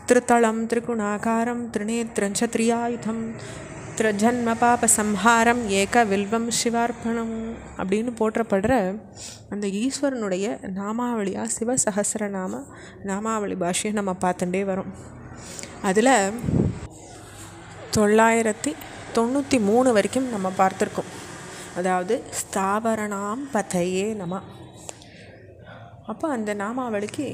त्रितलं त्रिगुणाकारं त्रिनेत्रं च त्रियायुधं திரஜன்ம பாப சம்ஹாரம் ஏக வில்வம் சிவார்ப்பணம் அப்படின்னு போற்றப்படுற அந்த ஈஸ்வரனுடைய நாமாவளியாக சிவசஹஸ்ரநாம நாமாவளி பாஷையை நம்ம பார்த்துட்டே வரோம். அதில் 993 வரைக்கும் நம்ம பார்த்துருக்கோம். அதாவது ஸ்தாவரணாம் பதையே நம. அப்போ அந்த நாமாவளிக்கு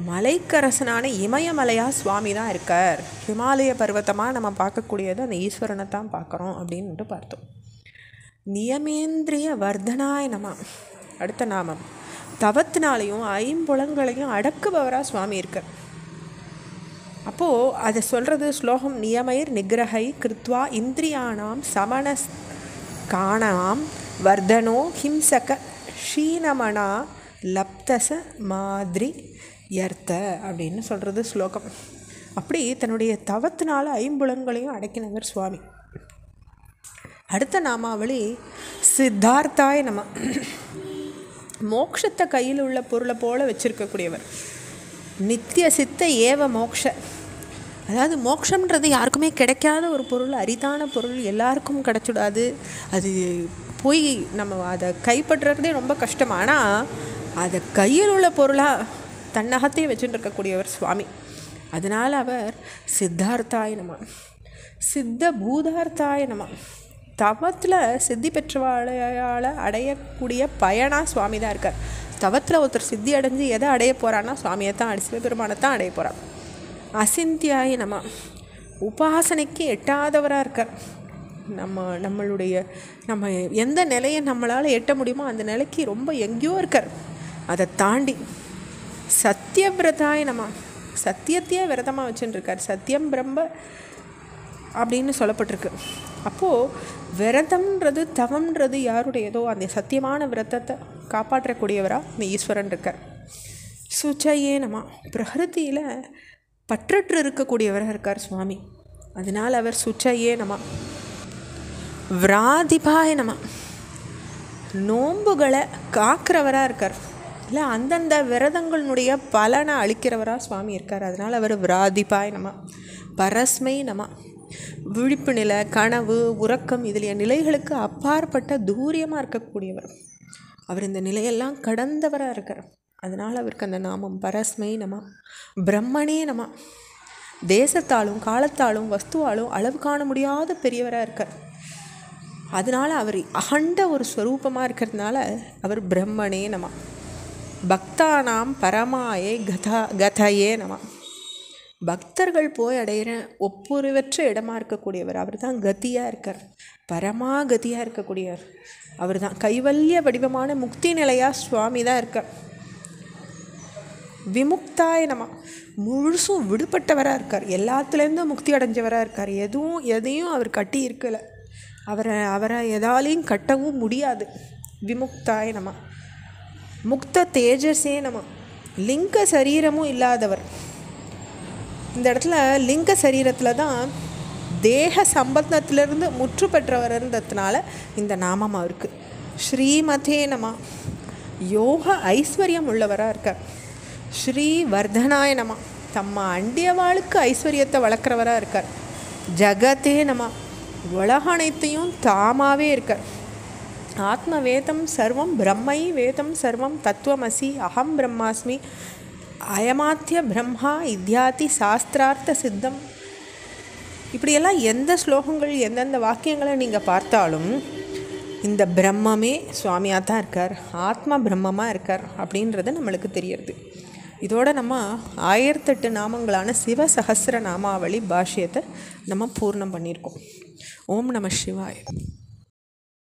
மலைக்கரசனான இமயமலையாக சுவாமி தான் இருக்கார். ஹிமாலய பர்வதமாக நம்ம பார்க்கக்கூடியது அந்த ஈஸ்வரனை தான் பார்க்குறோம் அப்படின்ட்டு பார்த்தோம். நியமேந்திரிய வர்தனாய நம. அடுத்த நாமம் தவத்தினாலையும் ஐம்புலங்களையும் அடக்குபவராக சுவாமி இருக்கார். அப்போது அதை சொல்கிறது ஸ்லோகம். நியமைர் நிகிரகை கிருத்வா இந்திரியானாம் சமணஸ் காணாம் வர்தனோ ஹிம்சக ஷீனமனா லப்தச மாதிரி யர்த்த அப்படின்னு சொல்கிறது ஸ்லோகம். அப்படி தன்னுடைய தவத்தினால ஐம்புலங்களையும் அடக்கினவர் சுவாமி. அடுத்த நாமாவளி சித்தார்த்தாய நம. மோட்சத்தை கையில் உள்ள பொருளை போல வச்சிருக்கக்கூடியவர். நித்திய சித்த ஏவ மோக்ஷ. அதாவது மோட்சம்ன்றது யாருக்குமே கிடைக்காத ஒரு பொருள், அரிதான பொருள், எல்லாருக்கும் கிடச்சிடாது. அது போய் நம்ம அதை கைப்பற்றுறதே ரொம்ப கஷ்டம். ஆனால் அதை கையில் உள்ள பொருளாக தன்னகத்தையும் வச்சுட்டு இருக்கக்கூடியவர் சுவாமி. அதனால் அவர் சித்தார்த்தாய நம. சித்த பூதார்த்தாய நம. தவத்தில் சித்தி பெற்றவாளையால் அடையக்கூடிய பயனாக சுவாமி தான் இருக்கார். தவத்தில் ஒருத்தர் சித்தி அடைஞ்சு எதை அடைய போகிறான்னா சுவாமியை தான் சிவபெருமானை தான் அடைய போகிறார். அசிந்தியாய நம. உபாசனைக்கு எட்டாதவராக இருக்கார். நம்ம எந்த நிலையை நம்மளால் எட்ட முடியுமோ அந்த நிலைக்கு ரொம்ப எங்கேயோ இருக்கார். அதை தாண்டி சத்தியவிரதாய நம. சத்தியத்தையே விரதமாக வச்சுட்டுருக்கார். சத்தியம் பிரம்ம அப்படின்னு சொல்லப்பட்டிருக்கு. அப்போது விரதம்ன்றது தவம்ன்றது யாருடையதோ அந்த சத்தியமான விரதத்தை காப்பாற்றக்கூடியவராக இந்த ஈஸ்வரன் இருக்கார். சுச்சையே நம. பிரகிருதியில் பற்றற்று இருக்கக்கூடியவராக இருக்கார் சுவாமி. அதனால் அவர் சுச்சையே நம. விராதிபாய நம. நோன்புகளை காக்கிறவராக இருக்கார். இல்லை அந்தந்த விரதங்களுடைய பலனை அளிக்கிறவராக சுவாமி இருக்கார். அதனால் அவர் விராதிபாய் நம. பரஸ்மை நம. விழிப்பு நிலை, கனவு, உறக்கம் இதில் நிலைகளுக்கு அப்பாற்பட்ட தூரியமாக இருக்கக்கூடியவர். அவர் இந்த நிலையெல்லாம் கடந்தவராக இருக்கார். அதனால் அவருக்கு அந்த நாமம் பரஸ்மை நம. பிரம்மனே நம. தேசத்தாலும் காலத்தாலும் வஸ்துவாலும் அளவு காண முடியாத பெரியவராக இருக்கார். அதனால் அவர் அகண்ட ஒரு ஸ்வரூபமாக இருக்கிறதுனால அவர் பிரம்மனே நம. பக்தானாம் பரமாயே கதையே நம. பக்தர்கள் போய் அடையிற ஒப்புரவற்ற இடமா இருக்கக்கூடியவர். அவர் தான் கதியாக இருக்கார். பரமாகதியாக இருக்கக்கூடியவர் அவர் தான். கைவல்ய வடிவமான முக்தி நிலையாக சுவாமி தான் இருக்கார். விமுக்தாய நம. முழுசும் விடுபட்டவராக இருக்கார். எல்லாத்துலேருந்தும் முக்தி அடைஞ்சவராக இருக்கார். எதையும் அவர் கட்டி இருக்கலை. அவரை எதாலையும் கட்டவும் முடியாது. விமுக்தாய நம. முக்த தேஜஸே நம. லிங்க சரீரமும் இல்லாதவர். இந்த இடத்துல லிங்க சரீரத்தில் தான் தேக சம்பந்தத்திலிருந்து முற்று பெற்றவர்ன்றதுனால இந்த நாமம் அவருக்கு. ஸ்ரீமதே நம. யோக ஐஸ்வர்யம் உள்ளவராக இருக்கார். ஸ்ரீ வர்தனாய நம. தம்ம அண்டியவாளுக்கு ஐஸ்வர்யத்தை வளர்க்குறவராக இருக்கார். ஜகத்தே நம. உலக அனைத்தையும் தாமாகவே இருக்கார். ஆத்ம வேதம் சர்வம் பிரம்மை வேதம் சர்வம் தத்துவமசி அகம் பிரம்மாஸ்மி அயமாத்திய பிரம்மா இத்தியாதி சாஸ்திரார்த்த சித்தம். இப்படியெல்லாம் எந்த ஸ்லோகங்கள் எந்தெந்த வாக்கியங்களை நீங்கள் பார்த்தாலும் இந்த பிரம்மமே சுவாமியாக தான் இருக்கார். ஆத்ம பிரம்மமாக இருக்கார் அப்படின்றது நம்மளுக்கு தெரியறது. இதோட நம்ம 1008 நாமங்களான சிவசஹஸ்ர நாமாவளி பாஷ்யத்தை நம்ம பூர்ணம் பண்ணியிருக்கோம். ஓம் நம சிவாய.